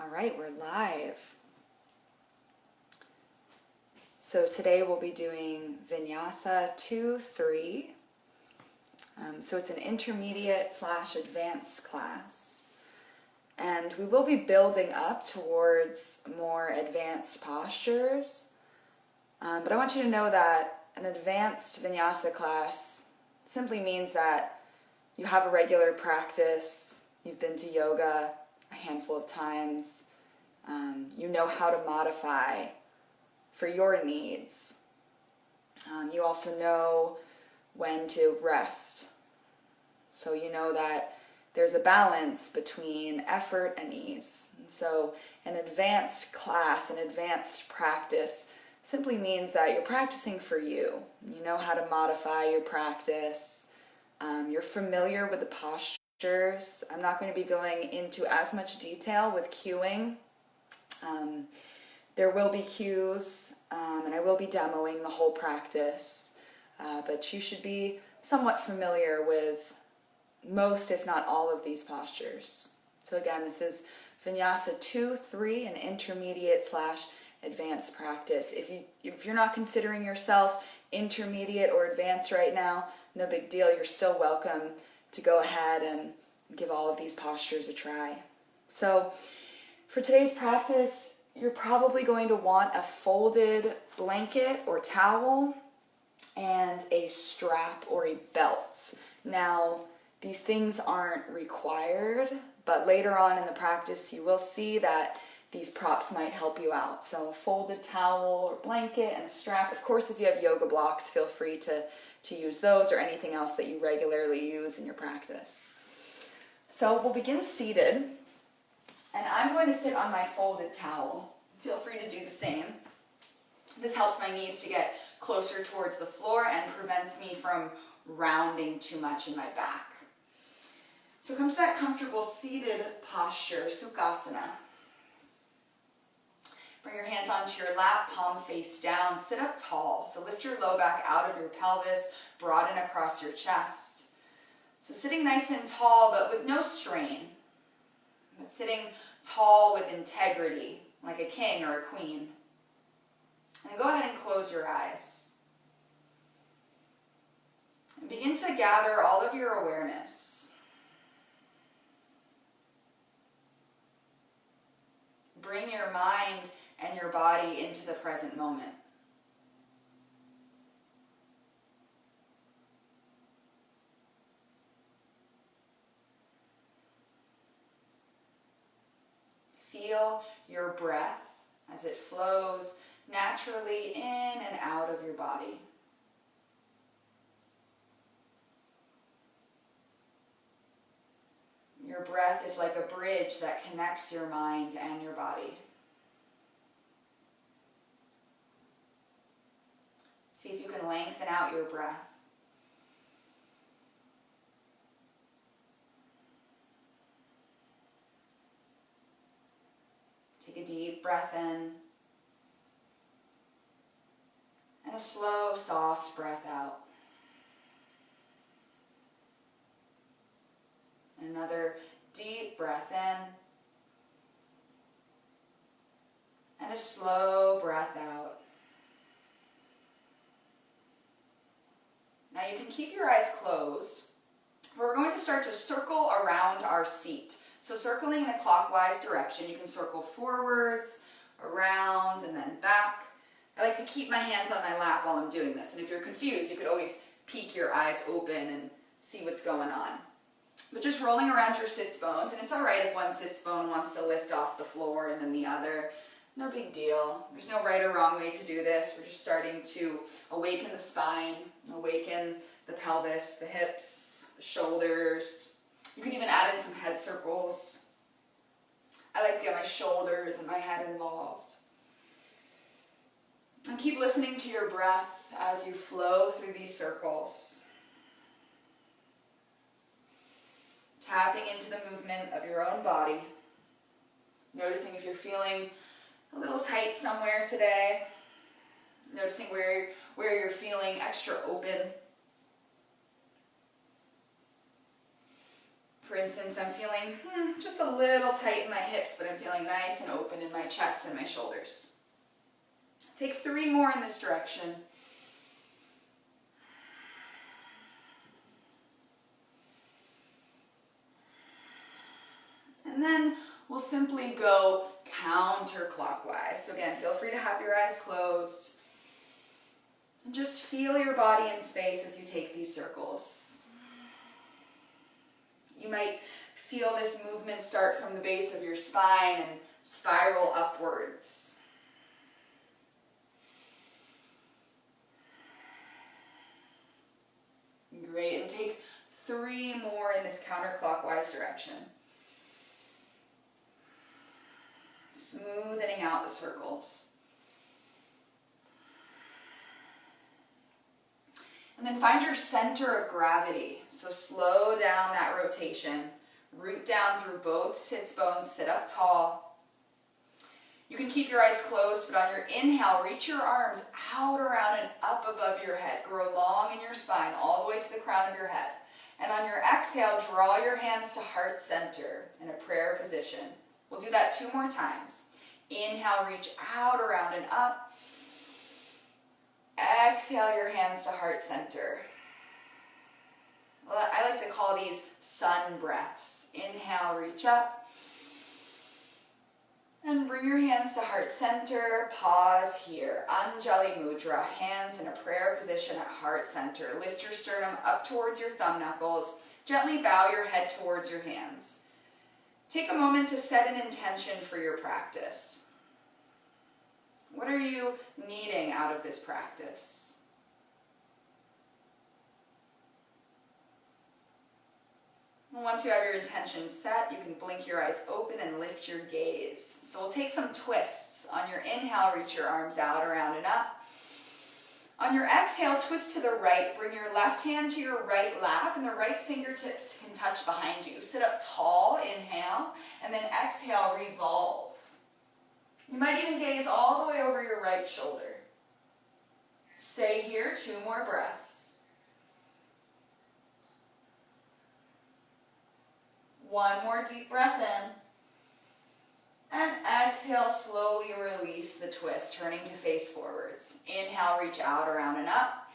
All right, we're live. So today we'll be doing Vinyasa 2-3. So it's an intermediate / advanced class. And we will be building up towards more advanced postures. But I want you to know that an advanced Vinyasa class simply means that you have a regular practice, you've been to yoga a handful of times, you know how to modify for your needs. You also know when to rest. So you know that there's a balance between effort and ease. And so an advanced class, an advanced practice simply means that you're practicing for you. You know how to modify your practice. You're familiar with the postures. I'm not going to be going into as much detail with cueing. There will be cues, and I will be demoing the whole practice, but you should be somewhat familiar with most, if not all, of these postures. So again, this is Vinyasa 2-3, an intermediate / advanced practice. If you're not considering yourself intermediate or advanced right now, no big deal. You're still welcome to go ahead and give all of these postures a try. So for today's practice, you're probably going to want a folded blanket or towel and a strap or a belt. Now, these things aren't required, but later on in the practice you will see that these props might help you out. So a folded towel or blanket and a strap. Of course, if you have yoga blocks, feel free to use those or anything else that you regularly use in your practice. So we'll begin seated, and I'm going to sit on my folded towel. Feel free to do the same. This helps my knees to get closer towards the floor and prevents me from rounding too much in my back. So come to that comfortable seated posture, Sukhasana. Bring your hands onto your lap, palm face down, sit up tall. So lift your low back out of your pelvis, broaden across your chest. So sitting nice and tall, but with no strain. But sitting tall with integrity, like a king or a queen. And go ahead and close your eyes. And begin to gather all of your awareness. Bring your mind and your body into the present moment. Feel your breath as it flows naturally in and out of your body. Your breath is like a bridge that connects your mind and your body. See if you can lengthen out your breath. Take a deep breath in and a slow, soft breath out. Another deep breath in and a slow breath out. Now you can keep your eyes closed. We're going to start to circle around our seat. So circling in a clockwise direction, you can circle forwards, around, and then back. I like to keep my hands on my lap while I'm doing this. And if you're confused, you could always peek your eyes open and see what's going on. But just rolling around your sits bones, and it's all right if one sits bone wants to lift off the floor and then the other. No big deal. There's no right or wrong way to do this. We're just starting to awaken the spine, awaken the pelvis, the hips, the shoulders. You can even add in some head circles. I like to get my shoulders and my head involved. And keep listening to your breath as you flow through these circles. Tapping into the movement of your own body. Noticing if you're feeling a little tight somewhere today. Noticing where you're feeling extra open. For instance, I'm feeling just a little tight in my hips, but I'm feeling nice and open in my chest and my shoulders. Take 3 more in this direction. And then we'll simply go counterclockwise. So again, feel free to have your eyes closed. And just feel your body in space as you take these circles. You might feel this movement start from the base of your spine and spiral upwards. Great, and take 3 more in this counterclockwise direction. Smoothing out the circles. And then find your center of gravity. So slow down that rotation. Root down through both sits bones, sit up tall. You can keep your eyes closed, but on your inhale, reach your arms out, around, and up above your head. Grow long in your spine, all the way to the crown of your head. And on your exhale, draw your hands to heart center in a prayer position. We'll do that 2 more times. Inhale, reach out, around, and up. Exhale your hands to heart center. Well, I like to call these sun breaths. Inhale, reach up. And bring your hands to heart center. Pause here. Anjali Mudra. Hands in a prayer position at heart center. Lift your sternum up towards your thumb knuckles. Gently bow your head towards your hands. Take a moment to set an intention for your practice. What are you needing out of this practice? And once you have your intention set, you can blink your eyes open and lift your gaze. So we'll take some twists. On your inhale, reach your arms out, around, and up. On your exhale, twist to the right. Bring your left hand to your right lap, and the right fingertips can touch behind you. Sit up tall, inhale, and then exhale, revolve. You might even gaze all the way over your right shoulder. Stay here, 2 more breaths. 1 more deep breath in. And exhale, slowly release the twist, turning to face forwards. Inhale, reach out, around, and up.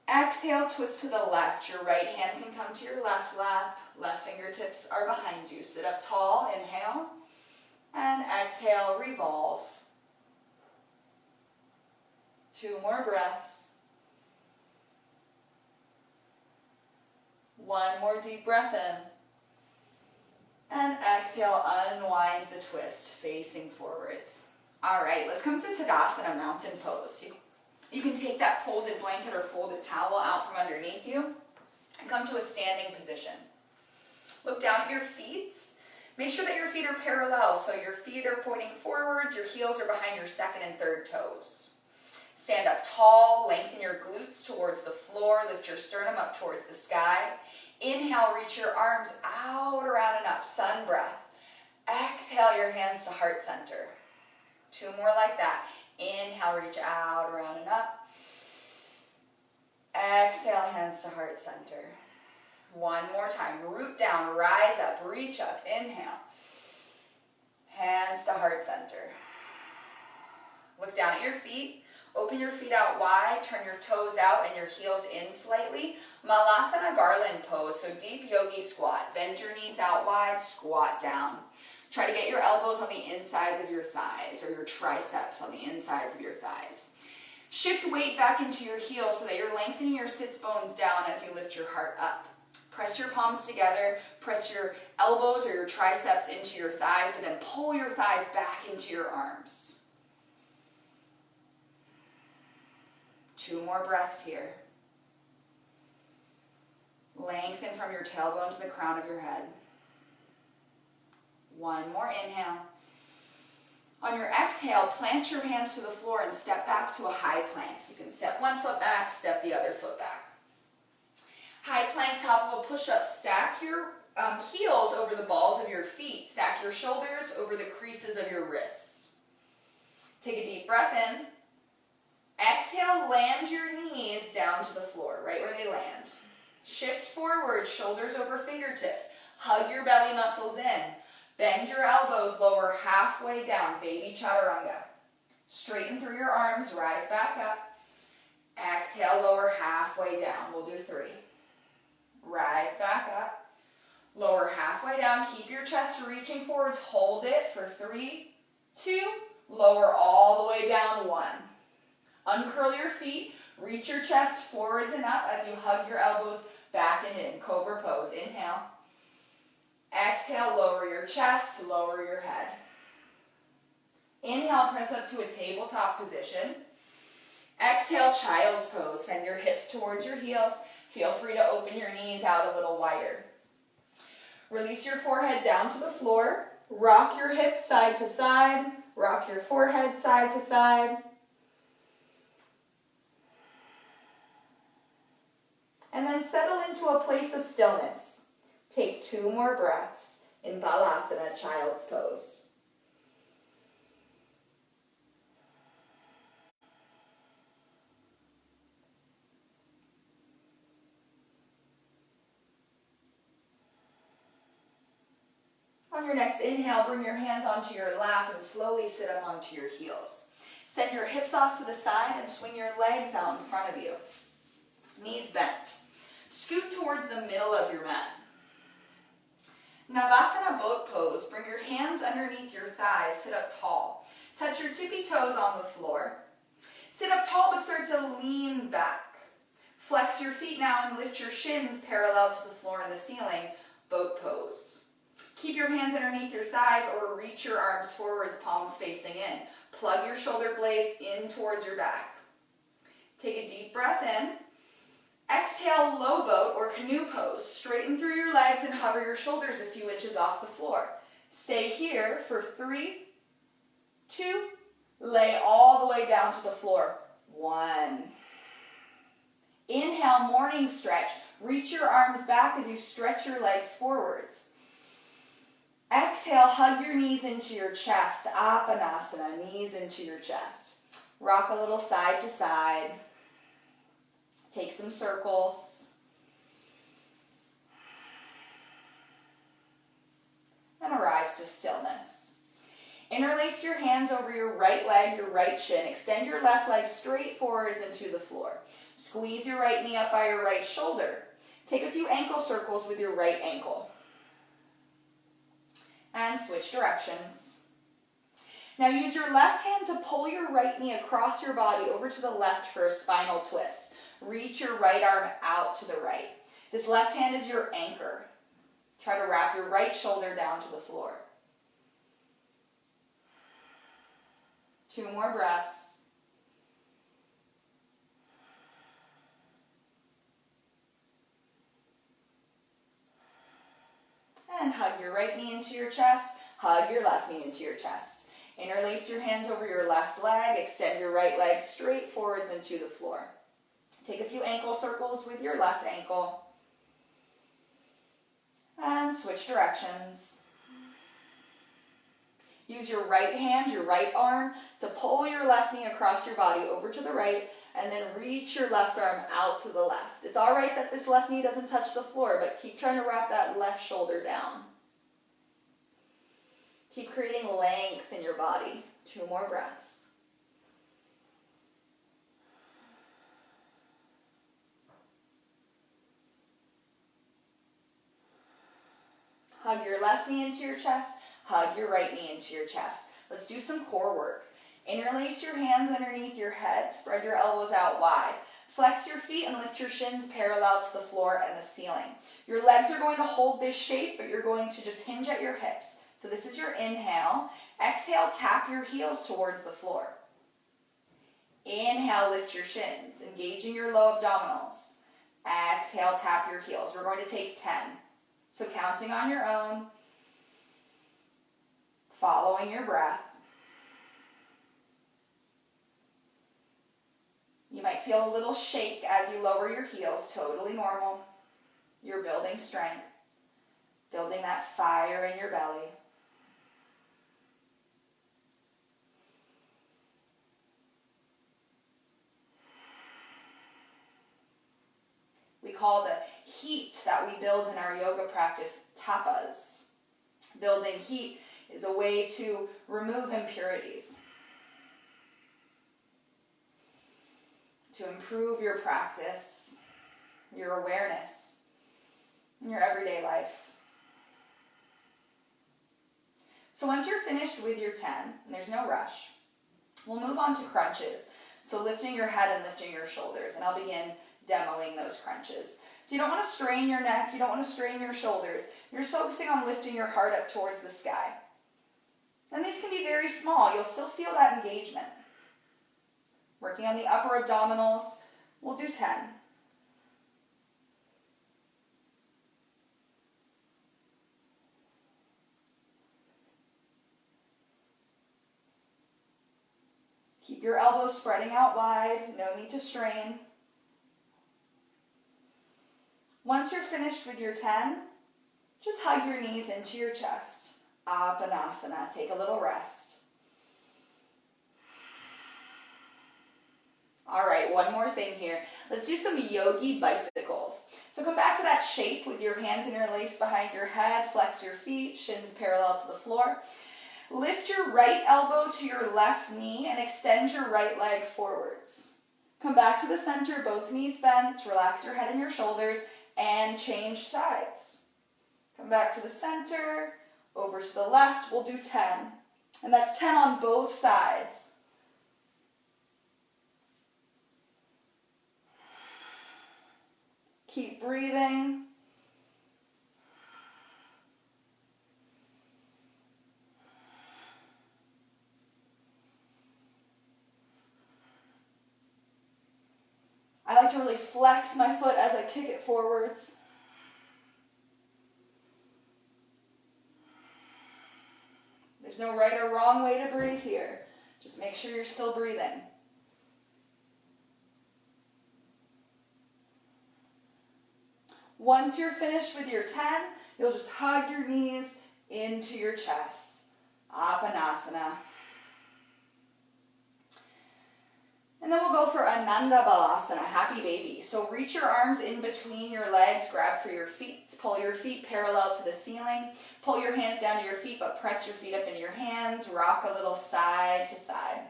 Exhale, twist to the left. Your right hand can come to your left lap. Left fingertips are behind you. Sit up tall, inhale. And exhale, revolve. 2 more breaths. 1 more deep breath in. And exhale, unwind the twist, facing forwards. All right, let's come to Tadasana, mountain pose. You can take that folded blanket or folded towel out from underneath you and come to a standing position. Look down at your feet. Make sure that your feet are parallel, so your feet are pointing forwards, your heels are behind your 2nd and 3rd toes. Stand up tall, lengthen your glutes towards the floor, lift your sternum up towards the sky. Inhale, reach your arms out, around, and up, sun breath. Exhale your hands to heart center. 2 more like that. Inhale, reach out, around, and up. Exhale, hands to heart center. 1 more time. Root down, rise up, reach up. Inhale. Hands to heart center. Look down at your feet. Open your feet out wide. Turn your toes out and your heels in slightly. Malasana garland pose. So deep yogi squat. Bend your knees out wide. Squat down. Try to get your elbows on the insides of your thighs or your triceps on the insides of your thighs. Shift weight back into your heels so that you're lengthening your sits bones down as you lift your heart up. Press your palms together, press your elbows or your triceps into your thighs, but then pull your thighs back into your arms. 2 more breaths here. Lengthen from your tailbone to the crown of your head. 1 more inhale. On your exhale, plant your hands to the floor and step back to a high plank. So you can step 1 foot back, step the other foot back. High plank, top of a push-up. Stack your heels over the balls of your feet. Stack your shoulders over the creases of your wrists. Take a deep breath in. Exhale, land your knees down to the floor, right where they land. Shift forward, shoulders over fingertips. Hug your belly muscles in. Bend your elbows, lower halfway down, baby chaturanga. Straighten through your arms, rise back up. Exhale, lower halfway down. We'll do 3. Rise back up. Lower halfway down, keep your chest reaching forwards, hold it for 3, 2, lower all the way down, 1. Uncurl your feet, reach your chest forwards and up as you hug your elbows back and in, cobra pose. Inhale. Exhale, lower your chest, lower your head. Inhale, press up to a tabletop position. Exhale, child's pose. Send your hips towards your heels. Feel free to open your knees out a little wider. Release your forehead down to the floor. Rock your hips side to side. Rock your forehead side to side. And then settle into a place of stillness. Take 2 more breaths in Balasana, child's pose. On your next inhale, bring your hands onto your lap and slowly sit up onto your heels. Send your hips off to the side and swing your legs out in front of you. Knees bent. Scoot towards the middle of your mat. Navasana boat pose. Bring your hands underneath your thighs. Sit up tall. Touch your tippy toes on the floor. Sit up tall but start to lean back. Flex your feet now and lift your shins parallel to the floor and the ceiling. Boat pose. Keep your hands underneath your thighs or reach your arms forwards, palms facing in. Plug your shoulder blades in towards your back. Take a deep breath in. Exhale, low boat or canoe pose. Straighten through your legs and hover your shoulders a few inches off the floor. Stay here for 3, 2, lay all the way down to the floor. 1. Inhale, morning stretch. Reach your arms back as you stretch your legs forwards. Exhale, hug your knees into your chest. Apanasana, knees into your chest. Rock a little side to side. Take some circles. And arrive to stillness. Interlace your hands over your right leg, your right shin. Extend your left leg straight forwards into the floor. Squeeze your right knee up by your right shoulder. Take a few ankle circles with your right ankle. And switch directions. Now use your left hand to pull your right knee across your body over to the left for a spinal twist. Reach your right arm out to the right. This left hand is your anchor. Try to wrap your right shoulder down to the floor. 2 more breaths. And hug your right knee into your chest. Hug your left knee into your chest. Interlace your hands over your left leg. Extend your right leg straight forwards into the floor. Take a few ankle circles with your left ankle. And switch directions. Use your right hand, your right arm, to pull your left knee across your body over to the right, and then reach your left arm out to the left. It's all right that this left knee doesn't touch the floor, but keep trying to wrap that left shoulder down. Keep creating length in your body. 2 more breaths. Hug your left knee into your chest. Hug your right knee into your chest. Let's do some core work. Interlace your hands underneath your head. Spread your elbows out wide. Flex your feet and lift your shins parallel to the floor and the ceiling. Your legs are going to hold this shape, but you're going to just hinge at your hips. So this is your inhale. Exhale, tap your heels towards the floor. Inhale, lift your shins, engaging your low abdominals. Exhale, tap your heels. We're going to take 10. So counting on your own, following your breath. You might feel a little shake as you lower your heels, totally normal. You're building strength, building that fire in your belly. We call the heat that we build in our yoga practice, tapas. Building heat is a way to remove impurities, to improve your practice, your awareness, in your everyday life. So once you're finished with your 10, and there's no rush, we'll move on to crunches. So lifting your head and lifting your shoulders, and I'll begin demoing those crunches. So you don't want to strain your neck, you don't want to strain your shoulders. You're just focusing on lifting your heart up towards the sky. And these can be very small. You'll still feel that engagement. Working on the upper abdominals, we'll do 10. Keep your elbows spreading out wide, no need to strain. Once you're finished with your 10, just hug your knees into your chest. Apanasana, take a little rest. All right, one more thing here. Let's do some yogi bicycles. So come back to that shape with your hands interlaced behind your head, flex your feet, shins parallel to the floor. Lift your right elbow to your left knee and extend your right leg forwards. Come back to the center, both knees bent, relax your head and your shoulders, and change sides. Come back to the center, over to the left, we'll do 10. And that's 10 on both sides. Keep breathing. I like to really flex my foot as I kick it forwards. There's no right or wrong way to breathe here. Just make sure you're still breathing. Once you're finished with your 10, you'll just hug your knees into your chest. Apanasana. And then we'll go for Ananda Balasana, happy baby. So reach your arms in between your legs, grab for your feet, pull your feet parallel to the ceiling, pull your hands down to your feet, but press your feet up into your hands, rock a little side to side.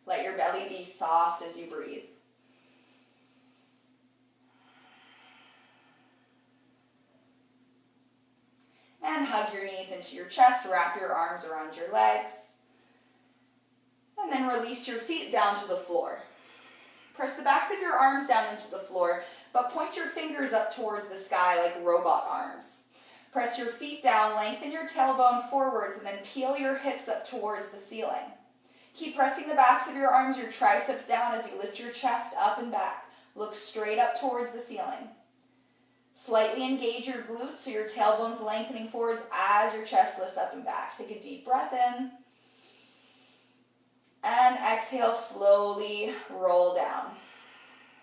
Let your belly be soft as you breathe. And hug your knees into your chest, wrap your arms around your legs. And then release your feet down to the floor. Press the backs of your arms down into the floor, but point your fingers up towards the sky like robot arms. Press your feet down, lengthen your tailbone forwards, and then peel your hips up towards the ceiling. Keep pressing the backs of your arms, your triceps down as you lift your chest up and back. Look straight up towards the ceiling. Slightly engage your glutes so your tailbone's lengthening forwards as your chest lifts up and back. Take a deep breath in. And exhale, slowly roll down.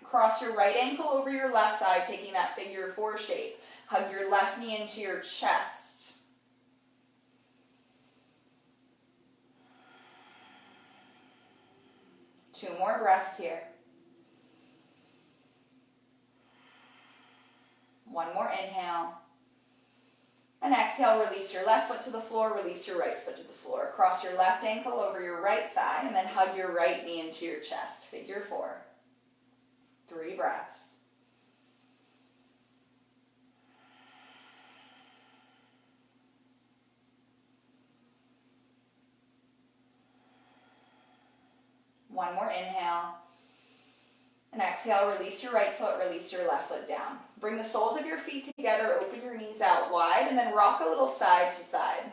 Cross your right ankle over your left thigh, taking that figure 4 shape. Hug your left knee into your chest. Two more breaths here. One more inhale. And exhale, release your left foot to the floor, release your right foot to the floor. Cross your left ankle over your right thigh, and then hug your right knee into your chest. Figure 4. 3 breaths. One more inhale. And exhale, release your right foot, release your left foot down. Bring the soles of your feet together, open your knees out wide, and then rock a little side to side.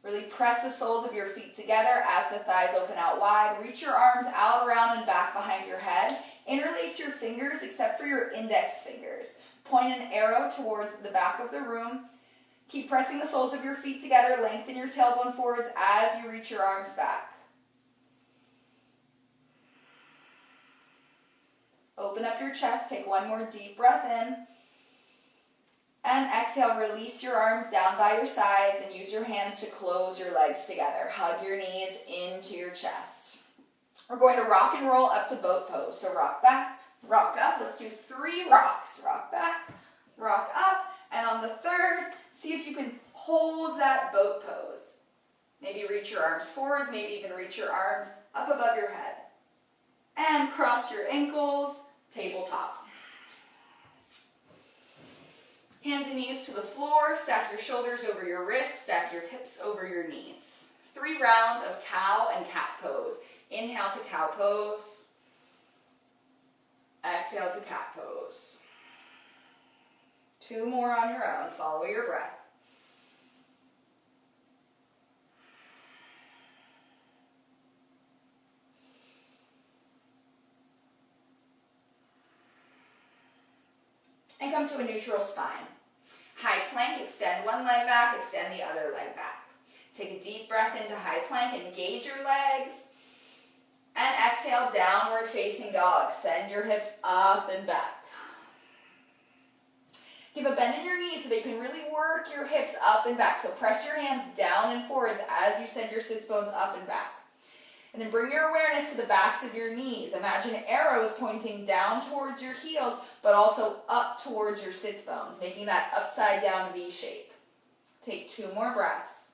Really press the soles of your feet together as the thighs open out wide. Reach your arms out, around, and back behind your head. Interlace your fingers except for your index fingers. Point an arrow towards the back of the room. Keep pressing the soles of your feet together. Lengthen your tailbone forwards as you reach your arms back. Open up your chest, take one more deep breath in. And exhale, release your arms down by your sides and use your hands to close your legs together. Hug your knees into your chest. We're going to rock and roll up to boat pose. So rock back, rock up. Let's do 3 rocks. Rock back, rock up, and on the third, see if you can hold that boat pose. Maybe reach your arms forwards, maybe even reach your arms up above your head. And cross your ankles, tabletop. Hands and knees to the floor, stack your shoulders over your wrists, stack your hips over your knees. 3 rounds of cow and cat pose. Inhale to cow pose. Exhale to cat pose. 2 more on your own. Follow your breath. And come to a neutral spine. High plank, extend one leg back, extend the other leg back. Take a deep breath into high plank, engage your legs. And exhale, downward facing dog. Send your hips up and back. Give a bend in your knees so that you can really work your hips up and back. So press your hands down and forwards as you send your sits bones up and back. And then bring your awareness to the backs of your knees. Imagine arrows pointing down towards your heels, but also up towards your sits bones, making that upside down V shape. Take 2 more breaths.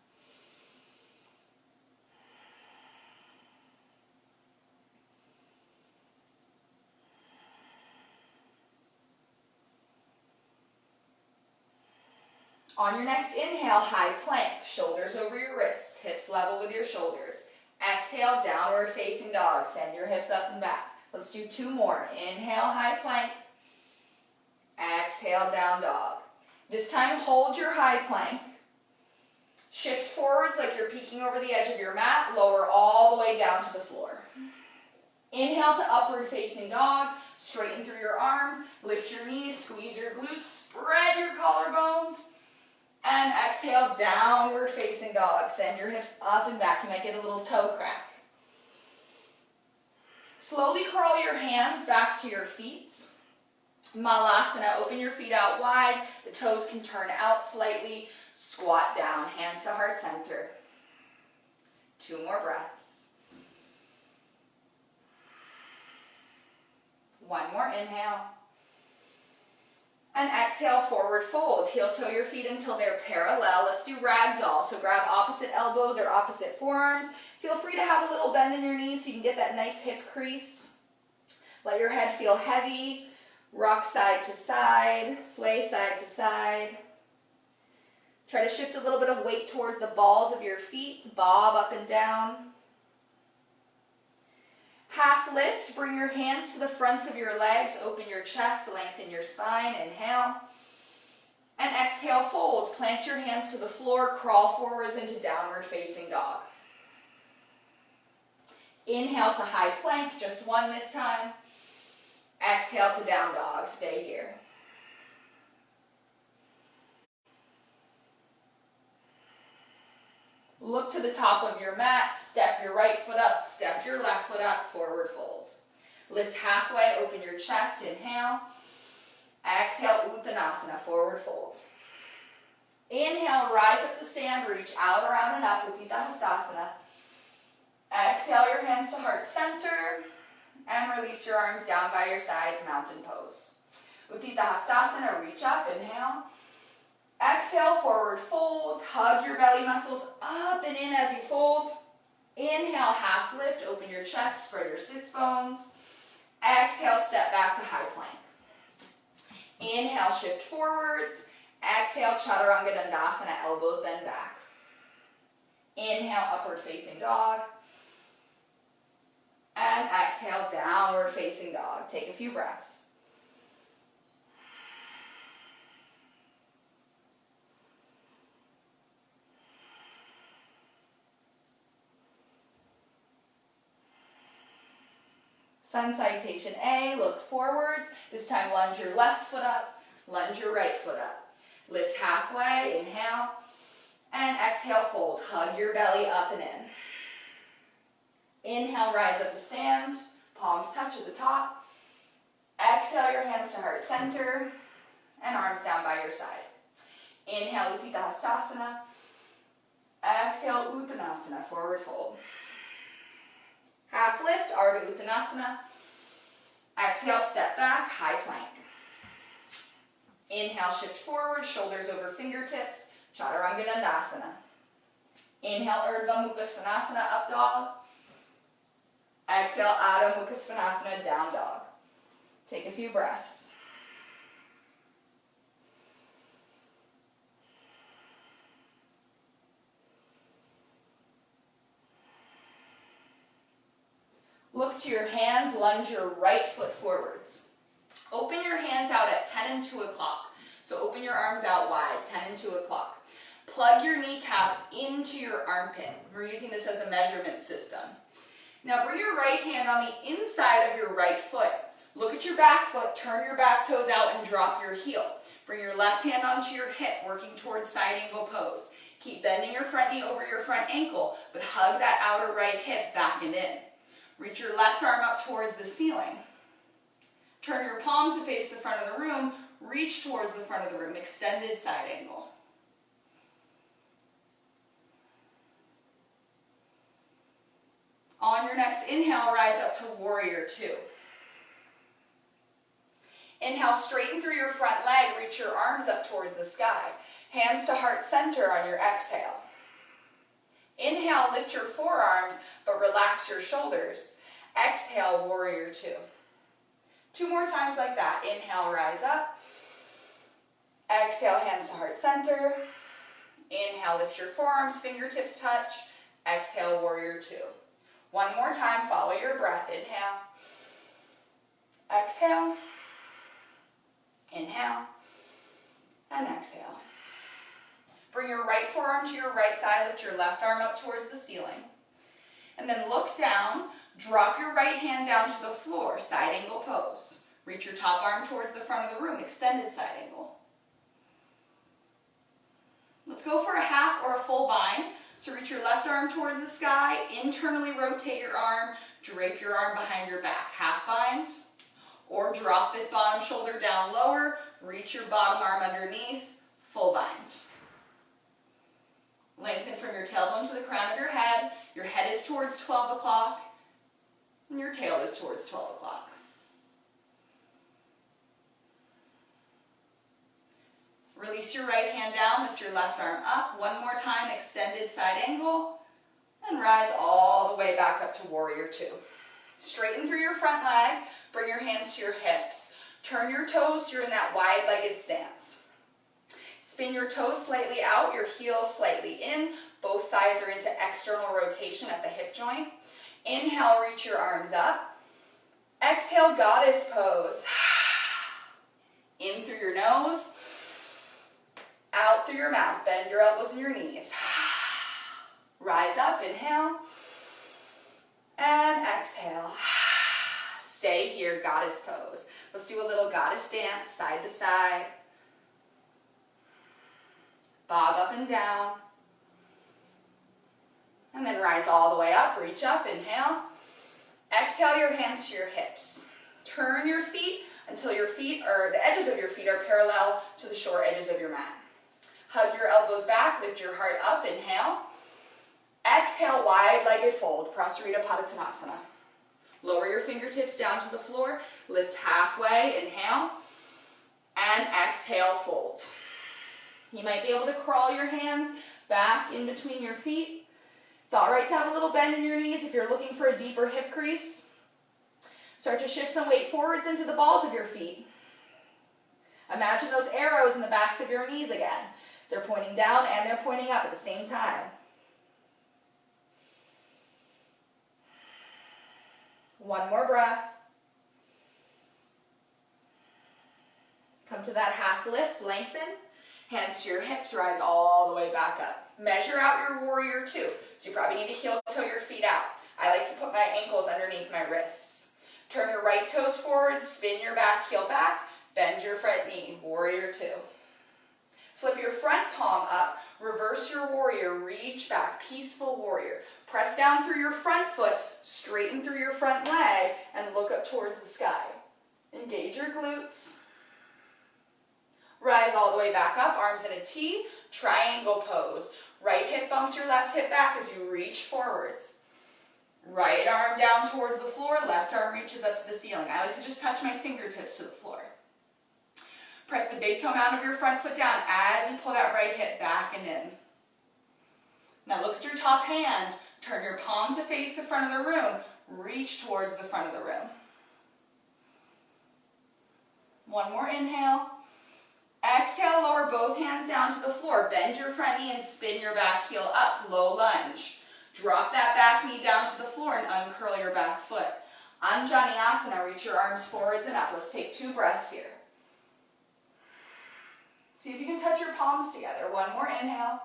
On your next inhale, high plank, shoulders over your wrists, hips level with your shoulders. Exhale, downward facing dog. Send your hips up and back. Let's do 2 more. Inhale, high plank. Exhale, down dog. This time, hold your high plank. Shift forwards like you're peeking over the edge of your mat. Lower all the way down to the floor. Inhale to upward facing dog. Straighten through your arms. Lift your knees. Squeeze your glutes. Spread your collarbones. And exhale, downward facing dog. Send your hips up and back. You might get a little toe crack. Slowly curl your hands back to your feet. Malasana, open your feet out wide. The toes can turn out slightly. Squat down, hands to heart center. 2 more breaths. 1 more inhale. And exhale, forward fold. Heel toe your feet until they're parallel. Let's do ragdoll. So grab opposite elbows or opposite forearms. Feel free to have a little bend in your knees so you can get that nice hip crease. Let your head feel heavy. Rock side to side, sway side to side. Try to shift a little bit of weight towards the balls of your feet. Bob up and down. Half lift, bring your hands to the fronts of your legs, open your chest, lengthen your spine, inhale. And exhale, fold. Plant your hands to the floor, crawl forwards into downward facing dog. Inhale to high plank, just 1 this time. Exhale to down dog, stay here. Look to the top of your mat, step your right foot up, step your left foot up, forward fold. Lift halfway, open your chest, inhale. Exhale, Uttanasana, forward fold. Inhale, rise up to stand, reach out, around, and up, Utthita Hastasana. Exhale your hands to heart center, and release your arms down by your sides, mountain pose. Utthita Hastasana, reach up, inhale. Exhale, forward fold, hug your belly muscles up and in as you fold. Inhale, half lift, open your chest, spread your sits bones. Exhale, step back to high plank. Inhale, shift forwards. Exhale, Chaturanga Dandasana, elbows bend back. Inhale, upward facing dog. And exhale, downward facing dog. Take a few breaths. Sun salutation A, look forwards. This time lunge your left foot up, lunge your right foot up. Lift halfway, inhale, and exhale, fold. Hug your belly up and in. Inhale, rise up to stand, palms touch at the top. Exhale your hands to heart center, and arms down by your side. Inhale, Utthita Hastasana. Exhale, Uttanasana, forward fold. Half lift, Ardha Uttanasana. Exhale, step back, high plank. Inhale, shift forward, shoulders over fingertips, Chaturanga Dandasana. Inhale, Urdhva Mukha Svanasana, up dog. Exhale, Adho Mukha Svanasana, down dog. Take a few breaths. Look to your hands, lunge your right foot forwards. Open your hands out at 10 and 2 o'clock. So open your arms out wide, 10 and 2 o'clock. Plug your kneecap into your armpit. We're using this as a measurement system. Now bring your right hand on the inside of your right foot. Look at your back foot, turn your back toes out and drop your heel. Bring your left hand onto your hip, working towards side angle pose. Keep bending your front knee over your front ankle, but hug that outer right hip back and in. Reach your left arm up towards the ceiling. Turn your palm to face the front of the room. Reach towards the front of the room, extended side angle. On your next inhale, rise up to warrior two. Inhale, straighten through your front leg. Reach your arms up towards the sky. Hands to heart center on your exhale. Inhale, lift your forearms, but relax your shoulders. Exhale, warrior two. 2 more times like that. Inhale, rise up. Exhale, hands to heart center. Inhale, lift your forearms, fingertips touch. Exhale, warrior two. 1 more time, follow your breath. Inhale. Exhale. Inhale. And exhale. Bring your right forearm to your right thigh, lift your left arm up towards the ceiling. And then look down, drop your right hand down to the floor, side angle pose. Reach your top arm towards the front of the room, extended side angle. Let's go for a half or a full bind. So reach your left arm towards the sky, internally rotate your arm, drape your arm behind your back. Half bind, or drop this bottom shoulder down lower, reach your bottom arm underneath, full bind. Lengthen from your tailbone to the crown of your head is towards 12 o'clock, and your tail is towards 12 o'clock. Release your right hand down, lift your left arm up. 1 more time, extended side angle, and rise all the way back up to warrior two. Straighten through your front leg, bring your hands to your hips. Turn your toes so you're in that wide-legged stance. Spin your toes slightly out, your heels slightly in. Both thighs are into external rotation at the hip joint. Inhale, reach your arms up. Exhale, goddess pose. In through your nose, out through your mouth. Bend your elbows and your knees. Rise up, inhale, and exhale. Stay here, goddess pose. Let's do a little goddess dance, side to side. Bob up and down. And then rise all the way up, reach up, inhale. Exhale your hands to your hips. Turn your feet until your feet, or the edges of your feet, are parallel to the short edges of your mat. Hug your elbows back, lift your heart up, inhale. Exhale, wide-legged fold, Prasarita Padottanasana. Lower your fingertips down to the floor, lift halfway, inhale, and exhale, fold. You might be able to crawl your hands back in between your feet. It's all right to have a little bend in your knees if you're looking for a deeper hip crease. Start to shift some weight forwards into the balls of your feet. Imagine those arrows in the backs of your knees again. They're pointing down and they're pointing up at the same time. One more breath. Come to that half lift, lengthen. Hands to your hips, rise all the way back up. Measure out your warrior two. So you probably need to heel toe your feet out. I like to put my ankles underneath my wrists. Turn your right toes forward, spin your back heel back, bend your front knee, warrior two. Flip your front palm up, reverse your warrior, reach back, peaceful warrior. Press down through your front foot, straighten through your front leg, and look up towards the sky. Engage your glutes. Rise all the way back up, arms in a T, triangle pose. Right hip bumps your left hip back as you reach forwards. Right arm down towards the floor, left arm reaches up to the ceiling. I like to just touch my fingertips to the floor. Press the big toe mound of your front foot down as you pull that right hip back and in. Now look at your top hand. Turn your palm to face the front of the room. Reach towards the front of the room. One more inhale. Exhale, lower both hands down to the floor. Bend your front knee and spin your back heel up. Low lunge. Drop that back knee down to the floor and uncurl your back foot. Anjaneyasana, reach your arms forwards and up. Let's take 2 breaths here. See if you can touch your palms together. One more inhale.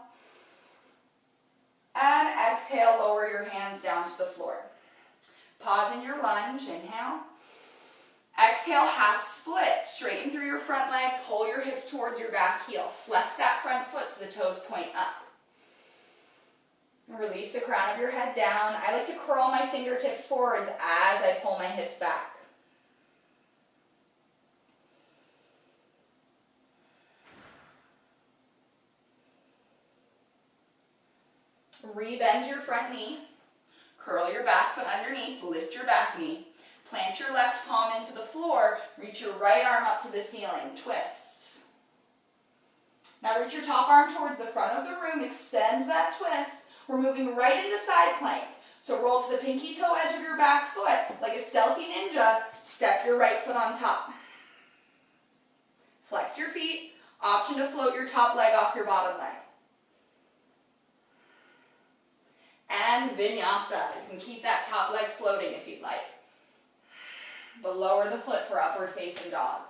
And exhale, lower your hands down to the floor. Pause in your lunge, inhale. Exhale, half split. Straighten through your front leg, pull your hips towards your back heel. Flex that front foot so the toes point up. Release the crown of your head down. I like to curl my fingertips forwards as I pull my hips back. Rebend your front knee. Curl your back foot underneath. Lift your back knee. Plant your left palm into the floor. Reach your right arm up to the ceiling. Twist. Now reach your top arm towards the front of the room. Extend that twist. We're moving right into side plank. So roll to the pinky toe edge of your back foot. Like a stealthy ninja, step your right foot on top. Flex your feet. Option to float your top leg off your bottom leg. And vinyasa. You can keep that top leg floating if you'd like. But lower the foot for upward facing dog.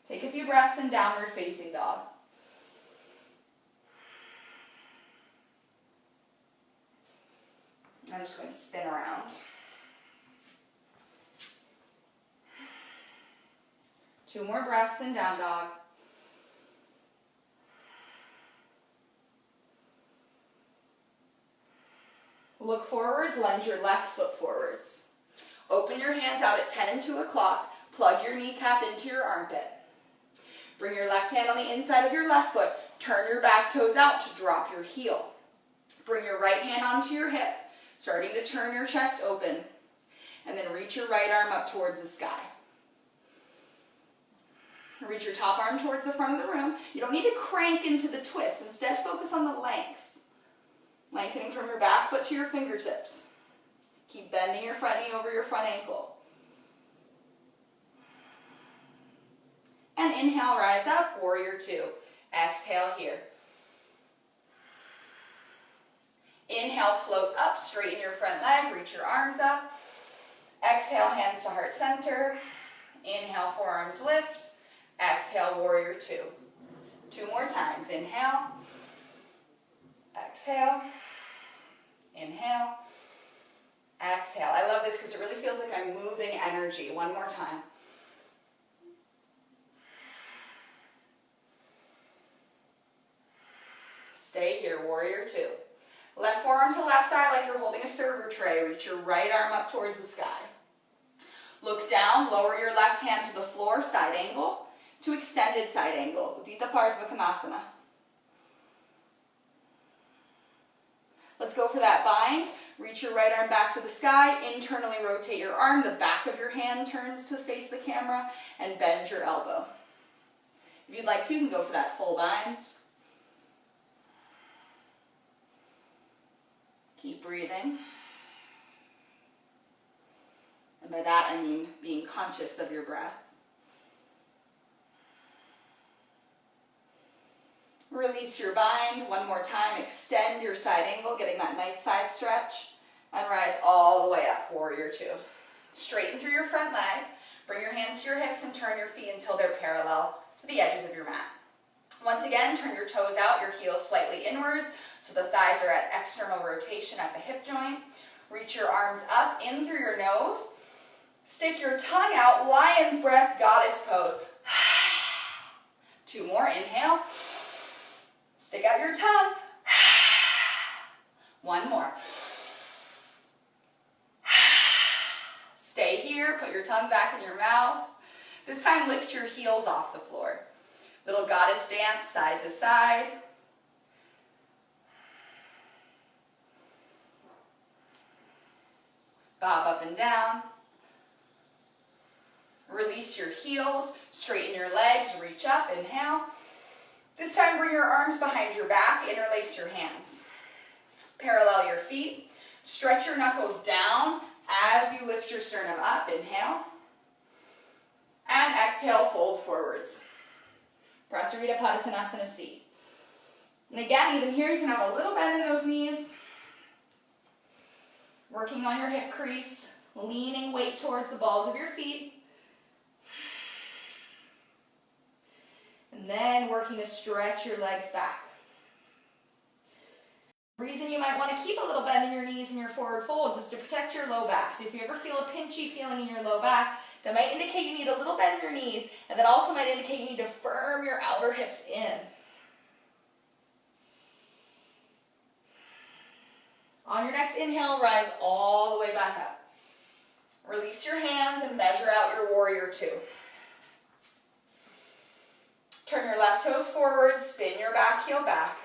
Take a few breaths in downward facing dog. I'm just going to spin around. 2 more breaths in down dog. Look forwards, lunge your left foot forwards. Open your hands out at 10 and 2 o'clock. Plug your kneecap into your armpit. Bring your left hand on the inside of your left foot. Turn your back toes out to drop your heel. Bring your right hand onto your hip, starting to turn your chest open. And then reach your right arm up towards the sky. Reach your top arm towards the front of the room. You don't need to crank into the twist. Instead, focus on the length. Lengthening from your back foot to your fingertips. Keep bending your front knee over your front ankle. And inhale, rise up, warrior 2. Exhale here. Inhale, float up, straighten your front leg, reach your arms up. Exhale, hands to heart center. Inhale, forearms lift. Exhale, warrior 2. 2 more times. Inhale. Exhale. Inhale. Exhale. I love this because it really feels like I'm moving energy. 1 more time. Stay here, warrior 2. Left forearm to left thigh like you're holding a server tray. Reach your right arm up towards the sky. Look down, lower your left hand to the floor, side angle, to extended side angle, Uddita Parsvakonasana. Let's go for that bind. Reach your right arm back to the sky, internally rotate your arm, the back of your hand turns to face the camera, and bend your elbow. If you'd like to, you can go for that full bind. Keep breathing. And by that I mean being conscious of your breath. Release your bind. 1 more time. Extend your side angle, getting that nice side stretch. And rise all the way up, warrior 2. Straighten through your front leg. Bring your hands to your hips and turn your feet until they're parallel to the edges of your mat. Once again, turn your toes out, your heels slightly inwards, so the thighs are at external rotation at the hip joint. Reach your arms up, in through your nose. Stick your tongue out, lion's breath, goddess pose. 2 more, inhale. Stick out your tongue. 1 more. Stay here, put your tongue back in your mouth. This time lift your heels off the floor. Little goddess dance, side to side. Bob up and down. Release your heels, straighten your legs, reach up, inhale. This time bring your arms behind your back, interlace your hands. Parallel your feet, stretch your knuckles down as you lift your sternum up, inhale. And exhale, fold forwards. Prasarita Padottanasana C. And again, even here, you can have a little bend in those knees. Working on your hip crease, leaning weight towards the balls of your feet. And then working to stretch your legs back. The reason you might want to keep a little bend in your knees and your forward folds is to protect your low back. So if you ever feel a pinchy feeling in your low back, that might indicate you need a little bend in your knees, and that also might indicate you need to firm your outer hips in. On your next inhale, rise all the way back up. Release your hands and measure out your warrior two. Turn your left toes forward, spin your back heel back.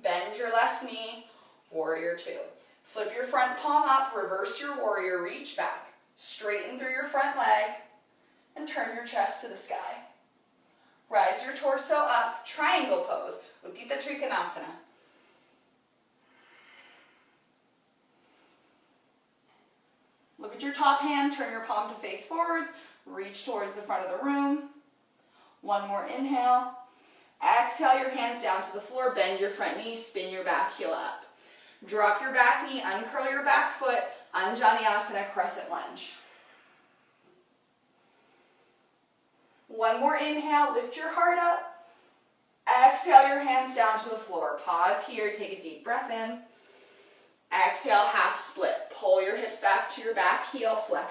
Bend your left knee, warrior two. Flip your front palm up, reverse your warrior, reach back. Straighten through your front leg and turn your chest to the sky. Rise your torso up, triangle pose, Uttita Trikonasana. Look at your top hand, turn your palm to face forwards, reach towards the front of the room. One more inhale. Exhale your hands down to the floor, bend your front knee, spin your back heel up. Drop your back knee, uncurl your back foot, Anjaneyasana, crescent lunge. One more inhale, lift your heart up. Exhale your hands down to the floor. Pause here, take a deep breath in. Exhale, half split. Pull your hips back to your back heel, flex